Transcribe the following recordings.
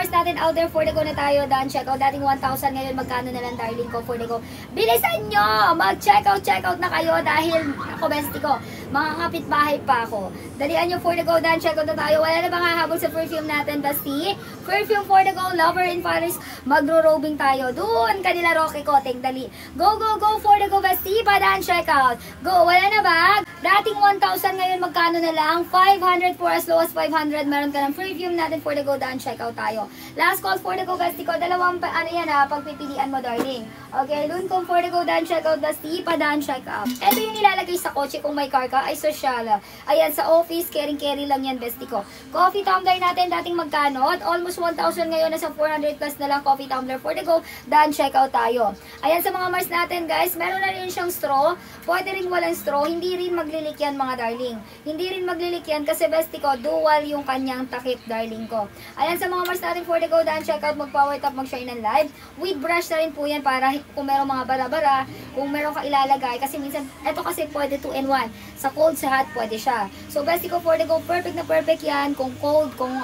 Mars natin out there, for the go na tayo. Done, check out. Dating 1,000 ngayon, magkano na lang darling ko, for the go. Bilisan nyo! Mag-check out na kayo dahil ako, bestie ko, mga kapitbahay pa ako. Dalian nyo, for the go. Done, check out na tayo. Wala na bang hahabol sa perfume natin, bestie? Perfume for the go, Lover in Paris. Magro-robing tayo. Doon, kanila Rocky Koteng, dali. Go, go, go, for the go, bestie. Pa-done, check out. Go, wala na ba? Dating 1,000 ngayon, magkano na lang? 500 for as low as 500. Meron ka ng perfume natin, for the go. Done, check out tayo. Last call, for the go, bestie ko. Dalawang, ano yan ha, pagpipilian mo, darling. Okay, dun kung for the go, done, check out, bestie. Pa-done, check out. Ito yung nilalagay sa kotse kung may car ka, ay social. Ayan, sa office, carry lang yan, bestie ko. Coffee tumbler natin, dating magkano? At almost 1,000 ngayon, nasa 400 plus na lang coffee tumbler, for the go. Done, check out tayo. Ayan, sa mga Mars natin, guys, meron na rin siyang straw. Pwede rin walang straw. Hindi rin maglilik yan, mga darling. Hindi rin maglilik yan kasi, bestie ko, dual yung kanyang takip, darling ko. Ayan, sa mga Mars natin, for the go, done, check out, mag-power tap, mag-shine and live. With brush na rin po yan para kung meron mga bara-bara, kung meron ka ilalagay. Kasi minsan, eto kasi pwede 2 in 1. Sa cold, sa hot, pwede siya. So, bestie ko, for the go, perfect na perfect yan. Kung cold, kung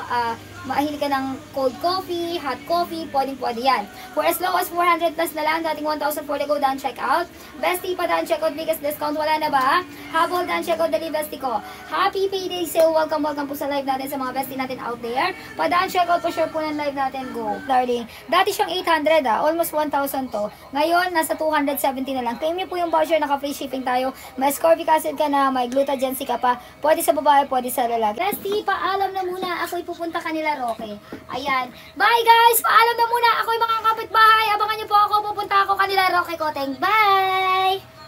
mahilig ka ng cold coffee, hot coffee, pwede yan. For as low as 400 plus na lang, dating 1,000, for the go, done, check out. Bestie pa, done, check out, biggest discount, wala na ba? Habol, done, check out, dali, bestie ko. Happy payday sale, welcome po sa live natin sa mga bestie natin out there. Pa, done, check out, pa-share po ng live natin, go. Darling, dati siyang 800 almost 1,000 to. Ngayon, nasa 270 na lang. Claim niyo po yung voucher, naka-free shipping tayo. May ascorbic acid ka na, may glutagency ka pa. Pwede sa babae, pwede sa lalaki. Bestie, paalam na muna, ako'y pupunta kanila Roque. Ayan. Bye guys! Paalam na muna. Ako'y mga kapitbahay. Abangan niyo po ako. Pupunta ako kanila Roque Koteng. Bye!